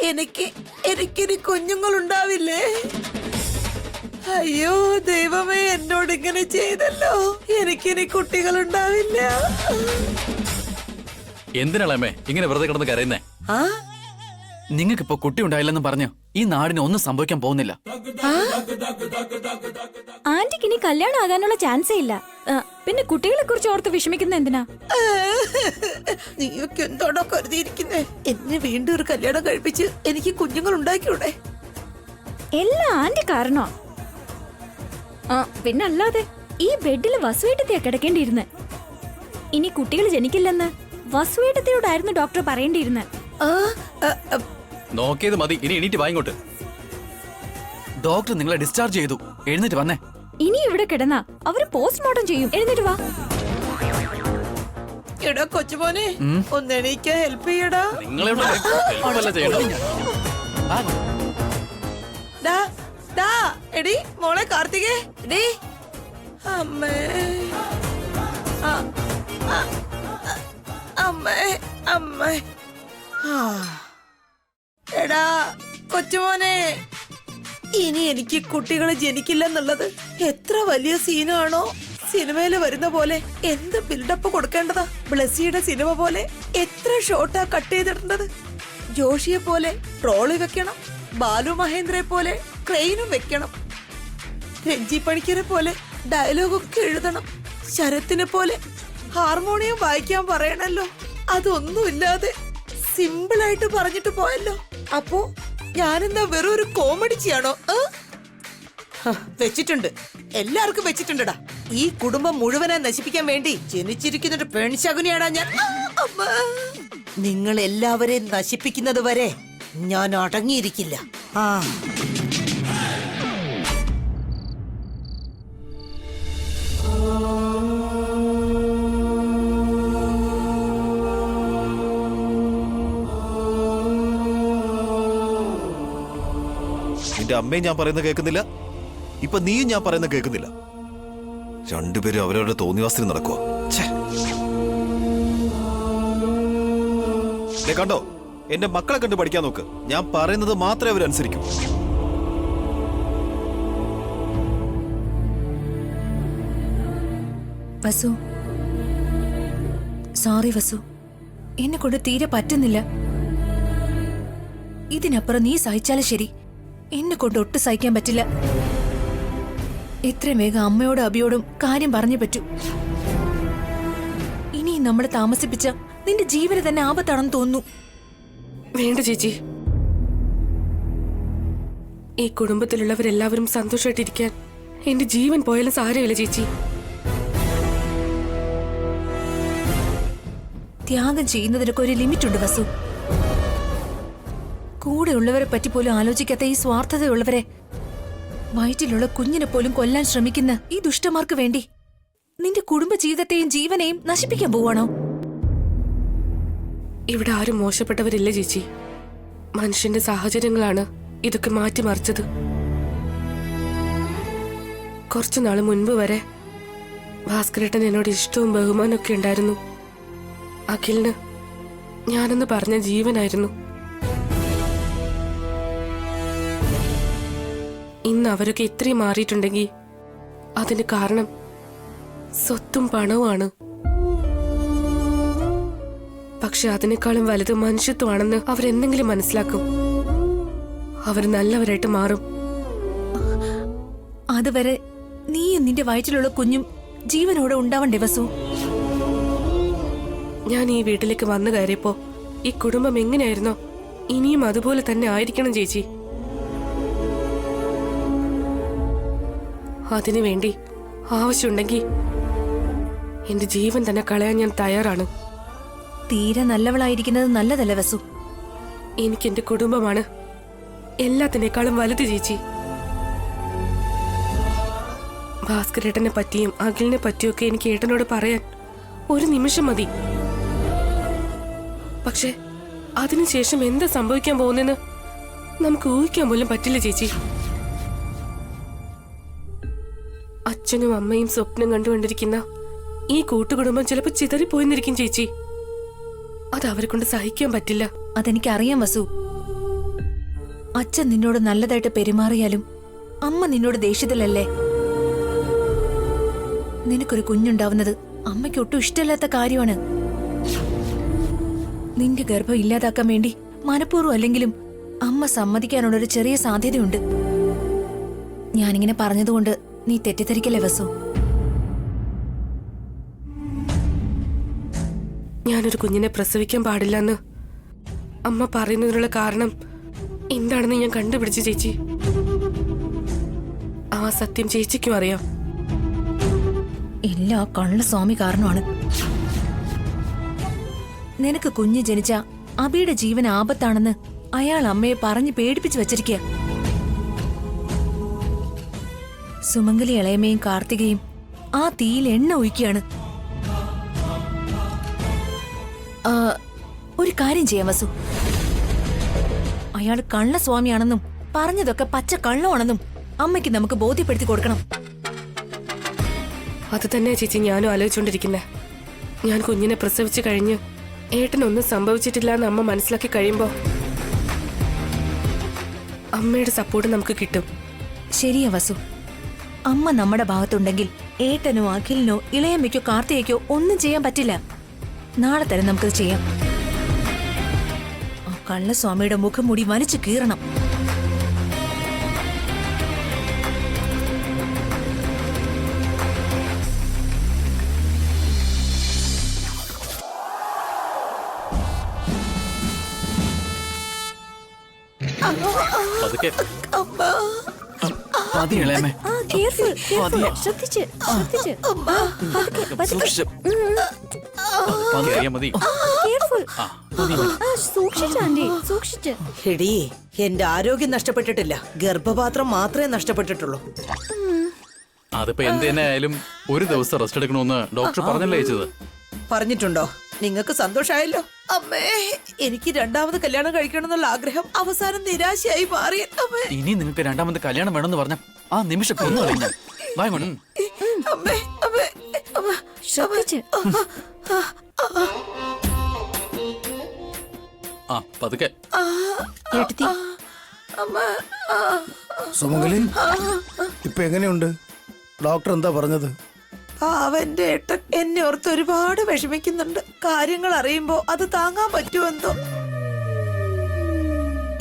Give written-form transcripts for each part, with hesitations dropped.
എനിക്കിനി കുഞ്ഞുങ്ങളുണ്ടാവില്ലേ? അയ്യോ ദൈവമേ, എന്നോട് ഇങ്ങനെ ചെയ്തല്ലോ. എനിക്കിനി കുട്ടികളുണ്ടാവില്ല. എന്തിനാളമ്മേ ഇങ്ങനെ വെറുതെ കിടന്ന് കരയുന്നേ? ആ നിങ്ങൾക്കിപ്പോ കുട്ടി ഉണ്ടായില്ലെന്ന് പറഞ്ഞു ഈ നാടിന് ഒന്നും സംഭവിക്കാൻ പോകുന്നില്ല. ആന്റിക്ക് ഇനി കല്യാണം ആകാനുള്ള ചാൻസേ ഇല്ല. പിന്നെ കുട്ടികളെ കുറിച്ച് ഓർത്ത് വിഷമിക്കുന്ന എന്തിനാ? നീയൊക്കെ എന്തോടോ കരുതിയിരിക്കുന്നേ? എന്നെ വീണ്ടും ഒരു കല്യാണം കഴിപ്പിച്ച് എനിക്ക് കുഞ്ഞുങ്ങൾ ഉണ്ടാക്കിയൂടെ? എല്ലാം ആന്റി കാരണോ? പിന്നെ അല്ലാതെ ഈ ബെഡിൽ വസുവേട്ടത്തെയാ കിടക്കേണ്ടിയിരുന്നെ. ഇനി കുട്ടികൾ ജനിക്കില്ലെന്ന് വസുവേട്ടത്തെയോടായിരുന്നു ഡോക്ടർ പറയേണ്ടിയിരുന്നെ. നോക്കിയത് മതി, ഇനി എണീറ്റ് വാങ്ങിക്കോട്ട്. ഡോക്ടർ നിങ്ങളെ ഡിസ്ചാർജ് ചെയ്തു. എഴുന്നേറ്റ് വന്നേ. ഇനി ഇവിടെ കിടന്നാ അവര് പോസ്റ്റ്മോർട്ടം ചെയ്യും. എഴുന്നേറ്റ് വാ. എടാ കൊച്ചുമോനെ, ഒന്ന് എണീക്കാൻ ഹെൽപ്പ് ചെയ്യടാ. എടി മോളെ കാർത്തികേ, എടി അമ്മേ, അമ്മേ, അമ്മേ. എടാ കൊച്ചുമോനെ, ഇനി എനിക്ക് കുട്ടികളെ ജനിക്കില്ലെന്നുള്ളത് എത്ര വലിയ സീനാണോ. സിനിമയില് വരുന്ന പോലെ എന്ത് ബിൽഡപ്പ് കൊടുക്കേണ്ടതാ. ബ്ലസ്സിയുടെ സിനിമ പോലെ എത്ര ഷോട്ടാ കട്ട് ചെയ്തിടേണ്ടത്. ജോഷിയെ പോലെ ട്രോളി വെക്കണം, ബാലു മഹേന്ദ്രയെ പോലെ ക്രെയിനും വെക്കണം, രഞ്ജി പണിക്കരെ പോലെ ഡയലോഗൊക്കെ എഴുതണം, ശരത്തിനെ പോലെ ഹാർമോണിയം വായിക്കാൻ പറയണല്ലോ. അതൊന്നുമില്ലാതെ സിമ്പിളായിട്ട് പറഞ്ഞിട്ട് പോയല്ലോ. അപ്പോ ഞാനെന്താ വെറും ഒരു കോമഡിച്ചിയാണോ? വെച്ചിട്ടുണ്ട്, എല്ലാവർക്കും വെച്ചിട്ടുണ്ടടാ. ഈ കുടുംബം മുഴുവനെ നശിപ്പിക്കാൻ വേണ്ടി ജനിച്ചിരിക്കുന്നൊരു പെൺശകുനിയാടാ ഞാൻ. നിങ്ങൾ എല്ലാവരെയും നശിപ്പിക്കുന്നത് വരെ ഞാൻ അടങ്ങിയിരിക്കില്ല. നിന്റെ അമ്മയും ഞാൻ പറയുന്നത് കേൾക്കുന്നില്ല, ഇപ്പൊ നീയും ഞാൻ പറയുന്നത് കേൾക്കുന്നില്ല. രണ്ടുപേരും അവരവരുടെ തോന്നിവാസത്തിന് നടക്കുക. കണ്ടോ, എന്റെ മക്കളെ കണ്ട് പഠിക്കാൻ നോക്ക്. ഞാൻ പറയുന്നത് മാത്രമേ അവരനുസരിക്കൂ. വസു, സോറി വസു, എന്നെ കൊണ്ട് തീരെ പറ്റുന്നില്ല. ഇതിനപ്പുറം നീ സഹിച്ചാലും ശരി, എന്നെ കൊണ്ട് ഒട്ടും സഹിക്കാൻ പറ്റില്ല. എത്രയും വേഗം അമ്മയോടും അബിയോടും കാര്യം പറഞ്ഞു പറ്റൂ. ഇനി നമ്മളെ താമസിപ്പിച്ച നിന്റെ ജീവന് തന്നെ ആപത്താണെന്ന് തോന്നുന്നു. വേണ്ട ചേച്ചി, ഈ കുടുംബത്തിലുള്ളവരെല്ലാവരും സന്തോഷമായിട്ടിരിക്കാൻ എന്റെ ജീവൻ പോയാലും സാരമില്ല ചേച്ചി. ത്യാഗം ചെയ്യുന്നതിനൊക്കെ ഒരു ലിമിറ്റ് ഉണ്ട് വസു. കൂടെ ഉള്ളവരെ പറ്റി പോലും ആലോചിക്കാത്ത ഈ സ്വാർത്ഥതയുള്ളവരെ, വയറ്റിലുള്ള കുഞ്ഞിനെ പോലും കൊല്ലാൻ ശ്രമിക്കുന്ന ഈ ദുഷ്ടന്മാർക്ക് വേണ്ടി നിന്റെ കുടുംബ ജീവിതത്തെയും ജീവനെയും നശിപ്പിക്കാൻ പോവാണോ? ഇവിടെ ആരും മോശപ്പെട്ടവരില്ല ചേച്ചി. മനുഷ്യന്റെ സാഹചര്യങ്ങളാണ് ഇതൊക്കെ മാറ്റിമറിച്ചത്. കുറച്ചുനാള് മുൻപ് വരെ ഭാസ്കരേട്ടൻ എന്നോട് ഇഷ്ടവും ബഹുമാനമൊക്കെ ഉണ്ടായിരുന്നു. അഖിലിന് ഞാനെന്ന് പറഞ്ഞ ജീവനായിരുന്നു. ഇന്ന് അവരൊക്കെ ഇത്രയും മാറിയിട്ടുണ്ടെങ്കിൽ അതിന് കാരണം സ്വത്തും പണവുമാണ്. പക്ഷെ അതിനേക്കാളും വലുത് മനുഷ്യത്വമാണെന്ന് അവരെന്തെങ്കിലും മനസ്സിലാക്കും. അവർ നല്ലവരായിട്ട് മാറും. അതുവരെ നീയും നിന്റെ വയറ്റിലുള്ള കുഞ്ഞും ജീവനോടെ ഉണ്ടാവണ്ടേ വസു? ഞാൻ ഈ വീട്ടിലേക്ക് വന്നു കയറിയപ്പോ ഈ കുടുംബം എങ്ങനെയായിരുന്നോ ഇനിയും അതുപോലെ തന്നെ ആയിരിക്കണം ചേച്ചി. അതിനുവേണ്ടി ആവശ്യമുണ്ടെങ്കിൽ എന്റെ ജീവൻ തന്നെ കളയാൻ ഞാൻ തയ്യാറാണ്. തീരെ നല്ലവളായിരിക്കുന്നത് നല്ലതല്ല വസു. എനിക്ക് എന്റെ കുടുംബമാണ് എല്ലാത്തിനേക്കാളും വലുത് ചേച്ചി. ഭാസ്കരേട്ടനെ പറ്റിയും അഖിലിനെ പറ്റിയൊക്കെ എനിക്ക് ഏട്ടനോട് പറയാൻ ഒരു നിമിഷം മതി. പക്ഷെ അതിനുശേഷം എന്താ സംഭവിക്കാൻ പോകുന്നെന്ന് നമുക്ക് ഊഹിക്കാൻ പോലും പറ്റില്ല ചേച്ചി. അച്ഛനും അമ്മയും സ്വപ്നം കണ്ടുകൊണ്ടിരിക്കുന്ന ഈ കൂട്ടുകുടുംബം ചിലപ്പോൾ ചിതറിപ്പോയെന്നിരിക്കും ചേച്ചി. അത് അവരെ കൊണ്ട് സഹിക്കാൻ പറ്റില്ല. അതെനിക്കറിയാം വസു. അച്ഛൻ നിന്നോട് നല്ലതായിട്ട് പെരുമാറിയാലും അമ്മ നിന്നോട് ദേഷ്യത്തിലല്ലേ? നിനക്കൊരു കുഞ്ഞുണ്ടാവുന്നത് അമ്മയ്ക്ക് ഒട്ടും ഇഷ്ടമില്ലാത്ത കാര്യമാണ്. നിന്റെ ഗർഭം ഇല്ലാതാക്കാൻ വേണ്ടി മനഃപൂർവ്വം അല്ലെങ്കിലും അമ്മ സമ്മതിക്കാനുള്ളൊരു ചെറിയ സാധ്യതയുണ്ട്. ഞാനിങ്ങനെ പറഞ്ഞതുകൊണ്ട് നീ തെറ്റിദ്ധരിക്കല്ലേ വസു? ഞാനൊരു കുഞ്ഞിനെ പ്രസവിക്കാൻ പാടില്ലെന്ന് അമ്മ പറയുന്നതിനുള്ള കാരണം എന്താണെന്ന് ഞാൻ കണ്ടുപിടിച്ചു ചേച്ചി. ആ സത്യം ചേച്ചിക്കും അറിയാം. എല്ലാ കള്ളസ്വാമി കാരണമാണ്. നിനക്ക് കുഞ്ഞ് ജനിച്ച അബിയുടെ ജീവൻ ആപത്താണെന്ന് അയാൾ അമ്മയെ പറഞ്ഞ് പേടിപ്പിച്ചു വച്ചിരിക്കുക. സുമംഗലി ഇളയമയും കാർത്തികയും ആ തീയിൽ എണ്ണ ഒഴിക്കുകയാണ്. ഒരു കാര്യം ചെയ്യാം വസു, അയാൾ കള്ളസ്വാമിയാണെന്നും പറഞ്ഞതൊക്കെ പച്ച കള്ളമാണെന്നും അമ്മയ്ക്ക് നമുക്ക് ബോധ്യപ്പെടുത്തി കൊടുക്കണം. അത് തന്നെ ചേച്ചി ഞാനും ആലോചിച്ചുകൊണ്ടിരിക്കുന്നേ. ഞാൻ കുഞ്ഞിനെ പ്രസവിച്ചു കഴിഞ്ഞ് ഏട്ടനൊന്നും സംഭവിച്ചിട്ടില്ല എന്ന് അമ്മ മനസ്സിലാക്കി കഴിയുമ്പോ അമ്മയുടെ സപ്പോർട്ട് നമുക്ക് കിട്ടും. ശരിയാ വസു, അമ്മ നമ്മുടെ ഭാഗത്തുണ്ടെങ്കിൽ ഏട്ടനോ അഖിലിനോ ഇളയമ്മയ്ക്കോ കാർത്തികയ്ക്കോ ഒന്നും ചെയ്യാൻ പറ്റില്ല. നാളെ തന്നെ നമുക്കത് ചെയ്യാം. ആ കള്ളസ്വാമിയുടെ മുഖം മൂടി വലിച്ചു കീറണം. പതുക്കെ. മതി ഇളയമേ. ആ കെയർഫുൾ ശ്രദ്ധിച്ച് ശ്രദ്ധിച്ച് സൂക്ഷിച്ച്. പതുക്കെ മതി. കെയർഫുൾ സൂക്ഷിച്ച് ആന്റി സൂക്ഷിച്ച്. എടീ, എന്റെ ആരോഗ്യം നഷ്ടപ്പെട്ടിട്ടില്ല, ഗർഭപാത്രം മാത്രമേ നഷ്ടപ്പെട്ടിട്ടുള്ളൂ. അതിപ്പോ എന്ത് തന്നെ ആയാലും ഒരു ദിവസം റെസ്റ്റ് എടുക്കണമെന്ന് ഡോക്ടർ പറഞ്ഞല്ലേ അയച്ചത്. പറഞ്ഞിട്ടുണ്ടോ? നിങ്ങൾക്ക് സന്തോഷായല്ലോ. അമ്മേ, എനിക്ക് രണ്ടാമത് കല്യാണം കഴിക്കണം എന്നുള്ള ആഗ്രഹം അവസാനം നിരാശയായി മാറി. അമ്മേ, ഇനി നിങ്ങൾക്ക് രണ്ടാമത് കല്യാണം വേണമെന്ന് പറഞ്ഞ ആ നിമിഷം കൊന്നു കളഞ്ഞാൽ വായങ്ങോട്ട്. അമ്മേ, അമ്മേ, അമ്മ, ശ്രദ്ധിച്ച്. ആ പതുക്കെ. എടുത്തി അമ്മ, സുമംഗലി, ഇപ്പൊ എങ്ങനെയുണ്ട്? ഡോക്ടർ എന്താ പറഞ്ഞത്? അവന്റെ ഏട്ടൻ എന്നെ ഓർത്ത് ഒരുപാട് വിഷമിക്കുന്നുണ്ട്. കാര്യങ്ങൾ അറിയുമ്പോ അത് താങ്ങാൻ പറ്റുമെന്തോ.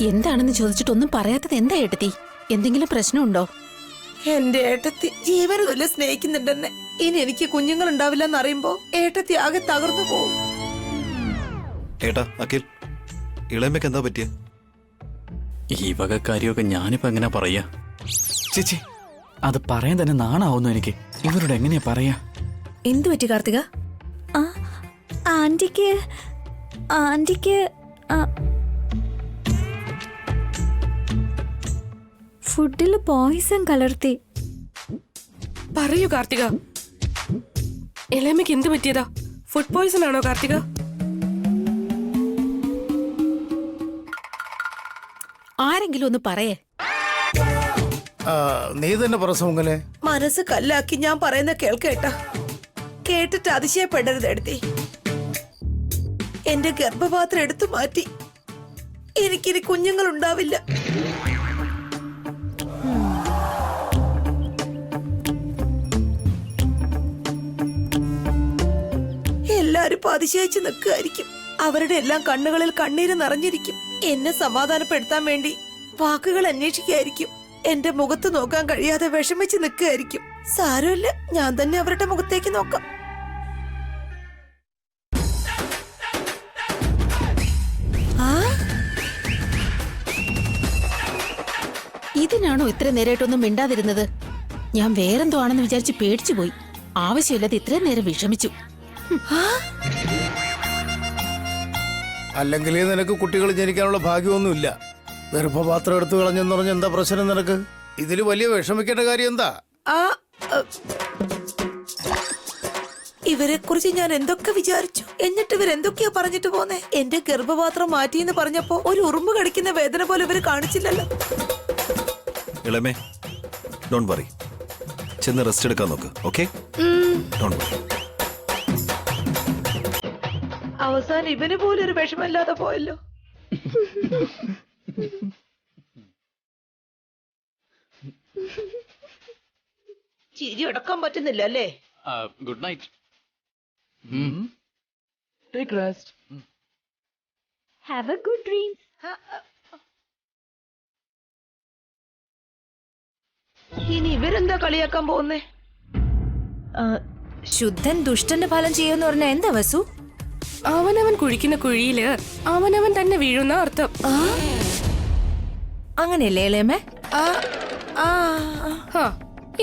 എന്താണെന്ന് ചോദിച്ചിട്ടൊന്നും പറയാത്തത് എന്താ ഏട്ടത്തി? എന്തെങ്കിലും പ്രശ്നമുണ്ടോ? എന്റെ ഏട്ടത്തി ജീവന് തുല്യം സ്നേഹിക്കുന്നുണ്ടെന്നെ. ഇനി എനിക്ക് കുഞ്ഞുങ്ങൾ ഉണ്ടാവില്ലെന്ന് അറിയുമ്പോ ഏട്ടത്തി ആകെ തകർന്നു പോകും. ഏട്ടാ അഖിൽ, ഇളയമ്മയ്ക്ക് എന്താ പറ്റിയ? ഈ വക കാര്യമൊക്കെ ഞാനിപ്പോ എങ്ങനെ പറയാ? ചേച്ചി, അത് പറയാൻ തന്നെ നാണാവുന്നു എനിക്ക്. ഇവരോട് എങ്ങനെയാ പറയാ? എന്തു പറ്റി കാർത്തിക? ആ ആന്റിക്ക് ആന്റിക്ക് ഫുഡിൽ പോയിസൺ കലർത്തി. പറയൂ കാർത്തിക, ഇളയമ്മയ്ക്ക് എന്ത് പറ്റിയതാ? ഫുഡ് പോയിസൺ ആണോ കാർത്തിക? ആരെങ്കിലും ഒന്ന് പറയേ. നീ തന്നെ പറ സുമംഗലെ. മനസ്സ് കല്ലാക്കി ഞാൻ പറയുന്ന കേൾക്കേട്ടാ. കേട്ടിട്ട് അതിശയപ്പെടരുത് എടുത്തി. എന്റെ ഗർഭപാത്രം എടുത്തു മാറ്റി. എനിക്കിനി കുഞ്ഞുങ്ങൾ ഉണ്ടാവില്ല. എല്ലാരും ഇപ്പൊ അതിശയിച്ച് നിൽക്കുകയായിരിക്കും. അവരുടെ എല്ലാം കണ്ണുകളിൽ കണ്ണീര് നിറഞ്ഞിരിക്കും. എന്നെ സമാധാനപ്പെടുത്താൻ വേണ്ടി വാക്കുകൾ അന്വേഷിക്കുകയായിരിക്കും. എന്റെ മുഖത്ത് നോക്കാൻ കഴിയാതെ വിഷമിച്ച് നിൽക്കുകയായിരിക്കും. സാരമില്ല, ഞാൻ തന്നെ അവരുടെ മുഖത്തേക്ക് നോക്കാം. ഇതിനാണോ ഇത്ര നേരമായിട്ടൊന്നും മിണ്ടാതിരുന്നത്? ഞാൻ വേറെന്തോ ആണെന്ന് വിചാരിച്ച് പേടിച്ചു പോയി. ആവശ്യമില്ലാതെ ഇത്രയും നേരം വിഷമിച്ചു. അല്ലെങ്കിൽ നിനക്ക് കുട്ടികൾ ജനിക്കാനുള്ള ഭാഗ്യമൊന്നുമില്ല. ഗർഭപാത്രം എടുത്തു കളഞ്ഞെന്ന് പറഞ്ഞ എന്താ പ്രശ്നം നിനക്ക്? ഇതില് വലിയ വിഷമിക്കേണ്ട കാര്യം എന്താ? ഇവരെ കുറിച്ച് ഞാൻ എന്തൊക്കെ വിചാരിച്ചു. എന്നിട്ട് ഇവരെന്തൊക്കെയാ പറഞ്ഞിട്ട് പോന്നെ. എന്റെ ഗർഭപാത്രം മാറ്റിയെന്ന് പറഞ്ഞപ്പോ ഒരു ഉറുമ്പ് കടിക്കുന്ന വേദന പോലെ ഇവര് കാണിച്ചില്ലല്ലോ. ഇളമേ, ഡോണ്ട് വറി. ചെന്ന് റെസ്റ്റ് എടുക്കാൻ നോക്ക്. Okay, don't worry. അവസാനം ഇവന് പോലും ഒരു വിഷമമില്ലാതെ പോയല്ലോ. ചിരി അടക്കാൻ പറ്റുന്നില്ല അല്ലേ? Good night. Take rest. Have A good dream. ഇനി ഇവരെന്താ കളിയാക്കാൻ പോകുന്നേ? ശുദ്ധൻ ദുഷ്ടന്റെ ഫലം ചെയ്യുമെന്ന് പറഞ്ഞ എന്താ വസു? അവനവൻ കുഴിക്കുന്ന കുഴിയില് അവനവൻ തന്നെ വീഴുന്ന അർത്ഥം. അങ്ങനെയല്ലേ ഇളയമേ? ഹാ,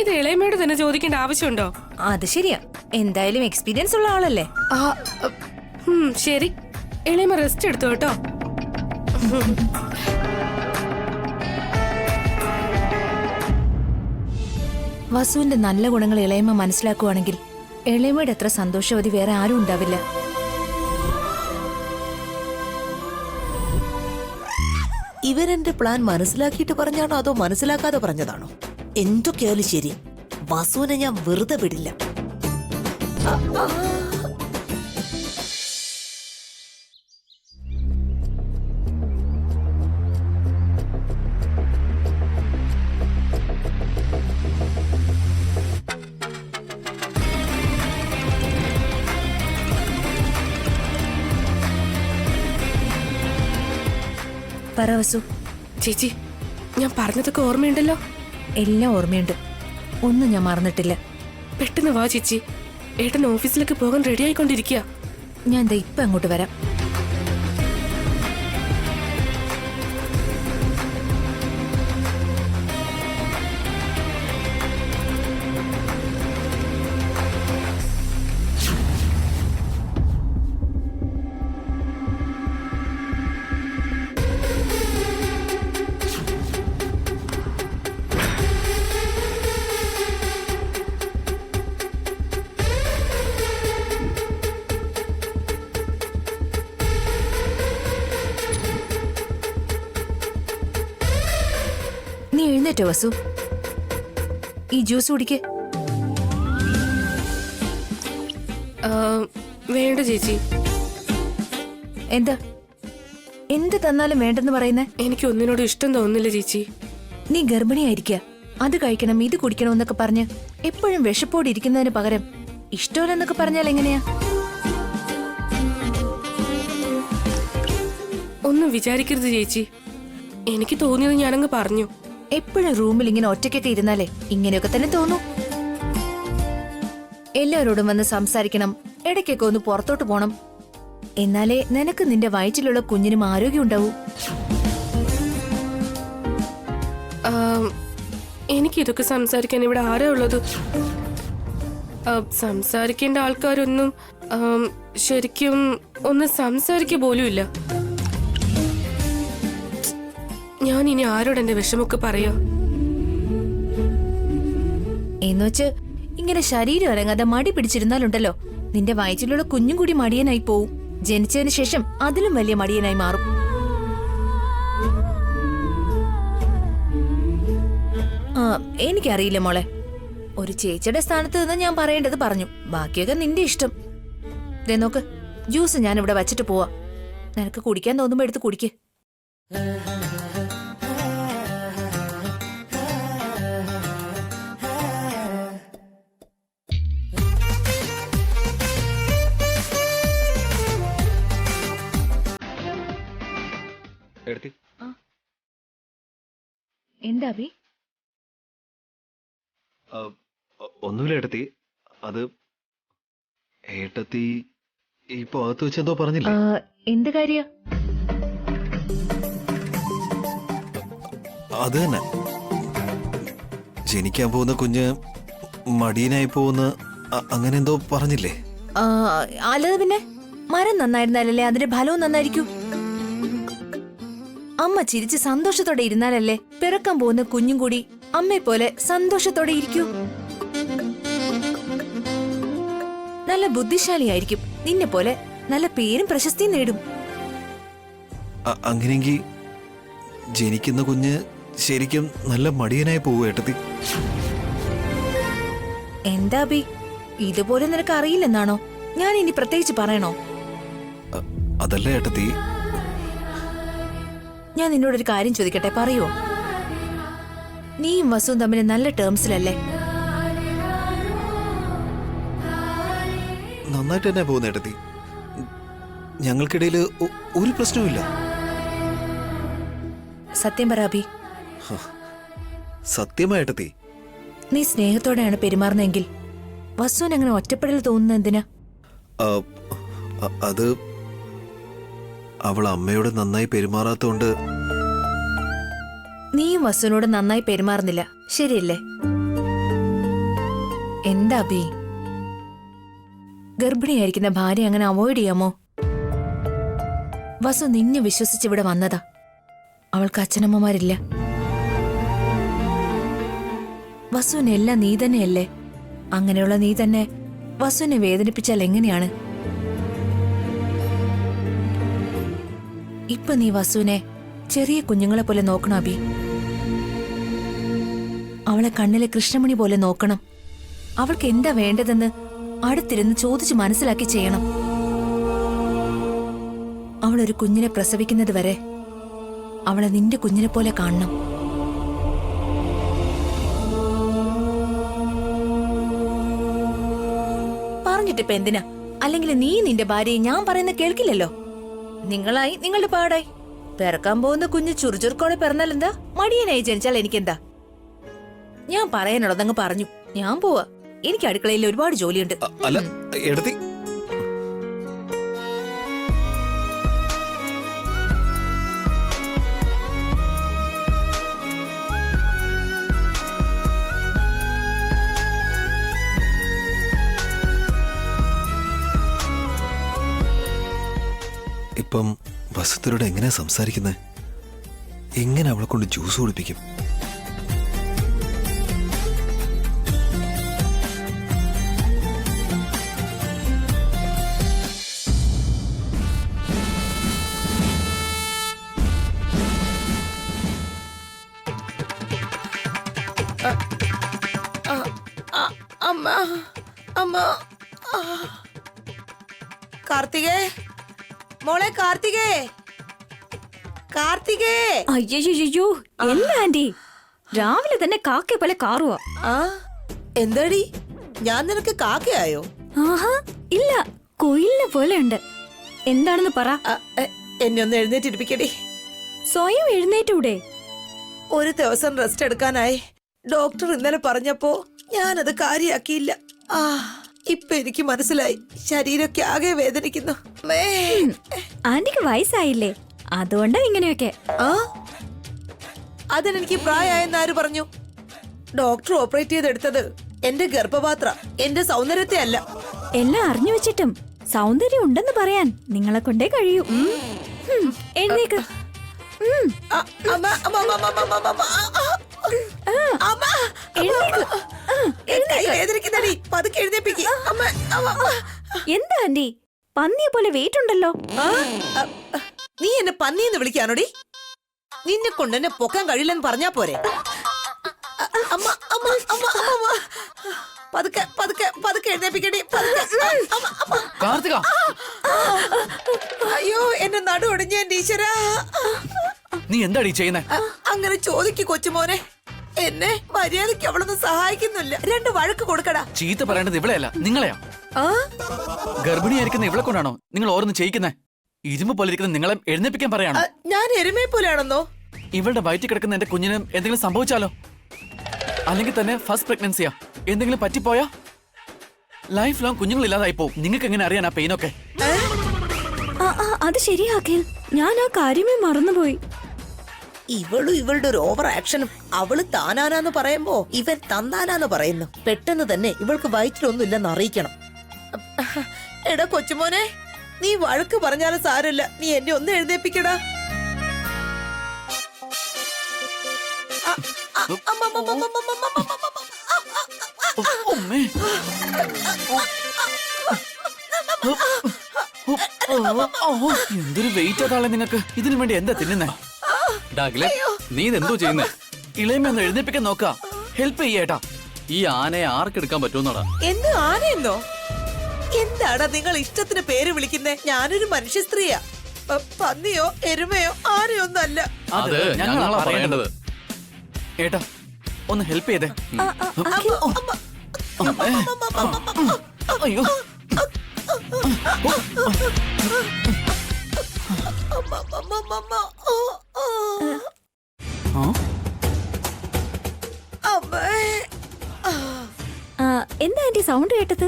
ഇത് ഇളയമ്മയോട് തന്നെ ചോദിക്കേണ്ട ആവശ്യമുണ്ടോ? അത് ശരിയാ, എന്തായാലും എക്സ്പീരിയൻസ് ഉള്ള ആളല്ലേ. ശരി, ഇളയമ്മ റെസ്റ്റ് എടുത്തു കേട്ടോ. വസുവിന്റെ നല്ല ഗുണങ്ങൾ ഇളയമ്മ മനസ്സിലാക്കുവാണെങ്കിൽ ഇളയമ്മയുടെ അത്ര സന്തോഷവതി വേറെ ആരും ഉണ്ടാവില്ല. ഇവരെന്റെ പ്ലാൻ മനസ്സിലാക്കിയിട്ട് പറഞ്ഞാണോ അതോ മനസ്സിലാക്കാതെ പറഞ്ഞതാണോ? എന്തൊക്കെയാലും ശരി, വസുവിനെ ഞാൻ വെറുതെ വിടില്ല. പറ വസു. ചേച്ചി, ഞാൻ പറഞ്ഞതൊക്കെ ഓർമ്മയുണ്ടല്ലോ? എല്ലാം ഓർമ്മയുണ്ട്, ഒന്നും ഞാൻ മറന്നിട്ടില്ല. പെട്ടെന്ന് വാ ചേച്ചി, ഏട്ടൻ ഓഫീസിലേക്ക് പോകാൻ റെഡി ആയിക്കൊണ്ടിരിക്കുക. ഞാൻ ദാ ഇപ്പൊ അങ്ങോട്ട് വരാം. നീ എഴുന്നേറ്റോ വസു? ഈ ജ്യൂസ് കുടിക്ക്. വേണ്ട ചേച്ചി. എന്താ എന്ത് തന്നാലും വേണ്ടെന്ന് പറയുന്നേ? എനിക്ക് ഒന്നിനോട് ഇഷ്ടം തോന്നുന്നില്ല ചേച്ചി. നീ ഗർഭിണിയായിരിക്കുക, അത് കഴിക്കണം ഇത് കുടിക്കണം എന്നൊക്കെ പറഞ്ഞ് എപ്പോഴും വിശപ്പോടെ ഇരിക്കുന്നതിന് പകരം ഇഷ്ടമല്ലെന്നൊക്കെ പറഞ്ഞാൽ എങ്ങനെയാ? ഒന്നും വിചാരിക്കരുത് ചേച്ചി, എനിക്ക് തോന്നിയത് ഞാനങ്ങ് പറഞ്ഞു. എപ്പോഴും റൂമിൽ ഇങ്ങനെ ഒറ്റയ്ക്കൊക്കെ ഇരുന്നാലേ ഇങ്ങനെയൊക്കെ തന്നെ തോന്നൂ. എല്ലാവരോടും വന്ന് സംസാരിക്കണം, ഇടയ്ക്കൊക്കെ ഒന്ന് പുറത്തോട്ട് പോണം. എന്നാലേ നിനക്ക് നിന്റെ വയറ്റിലുള്ള കുഞ്ഞിനും ആരോഗ്യം ഉണ്ടാവൂ. എനിക്കിതൊക്കെ സംസാരിക്കാൻ ഇവിടെ ആരാ ഉള്ളത്? സംസാരിക്കേണ്ട ആൾക്കാരൊന്നും ശരിക്കും ഒന്ന് സംസാരിക്കുക പോലുമില്ല. ഞാൻ ഇനി ആരോട് എന്റെ വിഷമൊക്കെ പറയാ? എന്നുവെച്ച് ഇങ്ങനെ ശരീരം അനങ്ങാതെ മടി പിടിച്ചിരുന്നാലുണ്ടല്ലോ, നിന്റെ വയറ്റിലുള്ള കുഞ്ഞും കൂടി മടിയനായി പോവും. ജനിച്ചതിന് ശേഷം അതിലും വലിയ മടിയനായി മാറും. എനിക്കറിയില്ല മോളെ, ഒരു ചേച്ചിയുടെ സ്ഥാനത്ത് നിന്ന് ഞാൻ പറയേണ്ടത് പറഞ്ഞു, ബാക്കിയൊക്കെ നിന്റെ ഇഷ്ടം. ദേ നോക്ക്, ജ്യൂസ് ഞാൻ ഇവിടെ വച്ചിട്ട് പോവാ. നിനക്ക് കുടിക്കാൻ തോന്നുമ്പോ എടുത്ത് കുടിക്ക്. എന്താ ബി? ഒന്നുമില്ല ഏട്ടത്തി, അത് ഏട്ടത്തി ഇപ്പൊ അകത്ത് വെച്ചെന്തോ പറഞ്ഞില്ലേ? എന്ത് കാര്യ? അത് തന്നെ, ജനിക്കാൻ പോകുന്ന കുഞ്ഞ് മടിയനായി പോകുന്ന അങ്ങനെ എന്തോ പറഞ്ഞില്ലേ? അല്ലത് പിന്നെ, മരം നന്നായിരുന്നാലല്ലേ അതിന്റെ ഫലവും നന്നായിരിക്കൂ. അമ്മ ചിരിച്ച് സന്തോഷത്തോടെ ഇരുന്നാലല്ലേ പിറക്കാൻ പോകുന്ന കുഞ്ഞും കൂടി അമ്മയെ പോലെ സന്തോഷത്തോടെ ഇരിക്കൂ. നല്ല ബുദ്ധിശാലിയായിരിക്കും, നിന്നെ പോലെ നല്ല പേരും പ്രശസ്തിയും നേടും. അങ്ങനെയെങ്കിൽ ജനിക്കുന്ന കുഞ്ഞ് ശരിക്കും നല്ല മടിയനായി പോവൂ ഏട്ടത്തി. എന്താ ബി, ഇതുപോലെ നിനക്ക് അറിയില്ലെന്നാണോ ഞാൻ ഇനി പ്രത്യേകിച്ച് പറയണോ? അതല്ല ഏട്ടത്തി, ഞാൻ നിന്നോടൊരു കാര്യം ചോദിക്കട്ടെ, പറയുവോ? നീയും വസുവും തമ്മിൽ നല്ല ടേംസിലല്ലേ? നന്നായിട്ട് തന്നെ പോകുന്ന ഏട്ടത്തി. ഞങ്ങൾക്കിടയിൽ ഒരു പ്രശ്നവുമില്ല. സത്യം പറ അബി, സത്യമായ ഏട്ടത്തി. നീ സ്നേഹത്തോടെയാണ് പെരുമാറുന്നതെങ്കിൽ വസുവിന് അങ്ങനെ ഒറ്റപ്പെടൽ തോന്നുന്നത് എന്തിനാ? അത് അവൾ അമ്മയോട് നന്നായി പെരുമാറാത്തോണ്ട്. നീയും വസുവിനോട് നന്നായി പെരുമാറുന്നില്ല, ശരിയല്ലേ? എന്താ അബി, ഗർഭിണിയായിരിക്കുന്ന ഭാര്യ അങ്ങനെ അവോയ്ഡ് ചെയ്യാമോ? വസു നിന്നെ വിശ്വസിച്ചിവിടെ വന്നതാ. അവൾക്ക് അച്ഛനമ്മമാരില്ല. വസുവിനെല്ലാം നീ തന്നെയല്ലേ? അങ്ങനെയുള്ള നീ തന്നെ വസുവിനെ വേദനിപ്പിച്ചാൽ എങ്ങനെയാണ്? ഇപ്പൊ നീ വസുവിനെ ചെറിയ കുഞ്ഞുങ്ങളെ പോലെ നോക്കണം അബി. അവളെ കണ്ണിലെ കൃഷ്ണമണി പോലെ നോക്കണം. അവൾക്ക് എന്താ വേണ്ടതെന്ന് അടുത്തിരുന്ന് ചോദിച്ചു മനസ്സിലാക്കി ചെയ്യണം. അവളൊരു കുഞ്ഞിനെ പ്രസവിക്കുന്നത് വരെ അവളെ നിന്റെ കുഞ്ഞിനെ പോലെ കാണണം. പറഞ്ഞിട്ടിപ്പ എന്തിനാ? അല്ലെങ്കിൽ നീ നിന്റെ ഭാര്യയെ ഞാൻ പറയുന്ന കേൾക്കില്ലല്ലോ. നിങ്ങളായി നിങ്ങളുടെ പാടായി. പിറക്കാൻ പോകുന്ന കുഞ്ഞ് ചുറുചുറുക്കോടെ പിറന്നാൽ എന്താ? മടിയനായി ജനിച്ചാൽ എനിക്കെന്താ? ഞാൻ പറയാനുള്ളതങ്ങ് പറഞ്ഞു. ഞാൻ പോവാ. എനിക്ക് അടുക്കളയിൽ ഒരുപാട് ജോലിയുണ്ട്. അല്ല ഏട്ടത്തി, ഇപ്പം വസന്തരോട് എങ്ങനെയാ സംസാരിക്കുന്നത്? എങ്ങനെ അവളെ കൊണ്ട് ജ്യൂസ് കുടിപ്പിക്കും? അമ്മ അമ്മ കാർത്തികേ, മോളെ കാർത്തികേ, കാർത്തികേ. അയ്യോ എന്താ ആന്റി രാവിലെ തന്നെ കാക്കെ പോലെ കാറുവാ? ആ എന്താടി, ഞാൻ നിനക്ക് കാക്കയായോ? ആഹാ ഇല്ല, കുയിലിനെ പോലെ ഉണ്ട്. എന്താണെന്ന് പറ. എന്നെ ഒന്ന് എഴുന്നേറ്റിരിപ്പിക്കടി. സ്വയം എഴുന്നേറ്റൂടെ? ഒരു ദിവസം റെസ്റ്റ് എടുക്കാനായി ഡോക്ടർ ഇന്നലെ പറഞ്ഞപ്പോ ഞാനത് കാര്യാക്കിയില്ല. ആ ഇപ്പൊ എനിക്ക് മനസ്സിലായി, ശരീരമൊക്കെ ആകെ വേദനിക്കുന്നു. ആന്റിക്ക് വയസ്സായില്ലേ, അതുകൊണ്ടാ ഇങ്ങനെയൊക്കെ. ആ അതിനെനിക്ക് പ്രായമായെന്ന് ആര് പറഞ്ഞു? ഡോക്ടർ ഓപ്പറേറ്റ് ചെയ്തെടുത്തത് എന്റെ ഗർഭപാത്ര, എന്റെ സൗന്ദര്യത്തെ അല്ല. എല്ലാം അറിഞ്ഞു വെച്ചിട്ടും സൗന്ദര്യം ഉണ്ടെന്ന് പറയാൻ നിങ്ങളെ കൊണ്ടേ കഴിയൂ. എഴുന്നേക്ക്. എന്താ ആന്റി, പന്നിയെ പോലെ വെയിറ്റ് ഉണ്ടല്ലോ. നീ എന്നെ പന്നിന്ന് വിളിക്കാനോടി? നിന്നെ കൊണ്ട് എന്നെ പൊക്കാൻ കഴിയില്ലെന്ന് പറഞ്ഞാ പോരെ? അമ്മ അമ്മ അമ്മ അമ്മ പതുക്കെ പതുക്കെ പതുക്കെ എഴുന്നേപ്പിക്കടി. കാർത്തിക, അയ്യോ എന്നെ നടു ഒടിഞ്ഞ എന്റെ ഈശ്വരാ. നീ എന്താടി ചെയ്യുന്നേ? അങ്ങനെ ചോദിക്കു കൊച്ചുമോനെ. എന്നെ മര്യാദയ്ക്ക് അവളൊന്നും സഹായിക്കുന്നില്ല. രണ്ട് വഴക്ക് കൊടുക്കടാ. ചീത്ത പറയേണ്ടത് ഇവളെയല്ല, നിങ്ങളെയാ. ആ ഗർഭിണിയായിരിക്കുന്ന ഇവളെ കൊണ്ടാണോ നിങ്ങൾ ഓരോന്ന് ചെയ്യിക്കുന്നേ? ഇരുമ്പ് പോലെ ഇരിക്കുന്ന നിങ്ങളെ എഴുന്നേപ്പിക്കാൻ പറയാണോ? ഞാൻ എരുമയെ പോലെയാണെന്നോ? ഇവളുടെ വയറ്റിൽ കിടക്കുന്ന എന്റെ കുഞ്ഞിന് എന്തെങ്കിലും സംഭവിച്ചാലോ? അല്ലെങ്കിൽ തന്നെ ഫസ്റ്റ് പ്രഗ്നൻസിയാ, എന്തെങ്കിലും പറ്റിപ്പോയാ ലൈഫ് ലോങ് കുഞ്ഞുങ്ങൾ ഇല്ലാതായി പോവും. നിങ്ങൾക്ക് എങ്ങനെ അറിയാൻ ആ പെയിനൊക്കെ? അത് ശരിയാക്കിൽ ഞാൻ ആ കാര്യമേ മറന്നുപോയി. ഇവളും ഇവളുടെ ഒരു ഓവർ ആക്ഷനും. അവള് താനാനാന്ന് പറയുമ്പോ ഇവൻ തന്നാനാന്ന് പറയുന്നു. പെട്ടെന്ന് തന്നെ ഇവൾക്ക് വയറ്റിലൊന്നും ഇല്ലെന്ന് അറിയിക്കണം. എടാ കൊച്ചുമോനെ, നീ വഴക്ക് പറഞ്ഞാലും സാരമില്ല, നീ എന്നെ ഒന്ന് എഴുന്നേപ്പിക്കടാ. എന്തൊരു വെയിറ്റ് ആതാളെ നിങ്ങൾക്ക്. ഇതിനു വേണ്ടി എന്താ തിന്നുന്നേ? ഡാഗ്ലേ, നീ ഇതെന്തോ ചെയ്യുന്നേ? ഇളയമ ഒന്ന് എഴുന്നേപ്പിക്കാൻ നോക്കാ, ഹെൽപ്പ് ചെയ്യേട്ടാ. ഈ ആനയെ ആർക്കെടുക്കാൻ പറ്റുമെന്നോടാ? എന്ത് ആനയെന്നോ? എന്താടാ നിങ്ങൾ ഇഷ്ടത്തിന് പേര് വിളിക്കുന്നേ? ഞാനൊരു മനുഷ്യ സ്ത്രീയാ. പന്നിയോ എരുമയോ ആനയോ ഒന്നും അല്ല. അത് ഞങ്ങളാ പറയേണ്ടത്. ഏട്ടാ ഒന്ന് ഹെൽപ്പ് ചെയ്തേ. അയ്യോ ആ? എന്താ ആന്റി സൗണ്ട് കേട്ടത്?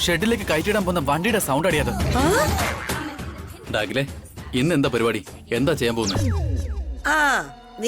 ഷെഡിലേക്ക് കയറ്റിടാൻ പോകുന്ന വണ്ടിയുടെ സൗണ്ട് അടിയത്. ഡാഗിലെ ഇന്ന് എന്താ പരിപാടി? എന്താ ചെയ്യാൻ പോകുന്നത്? ആ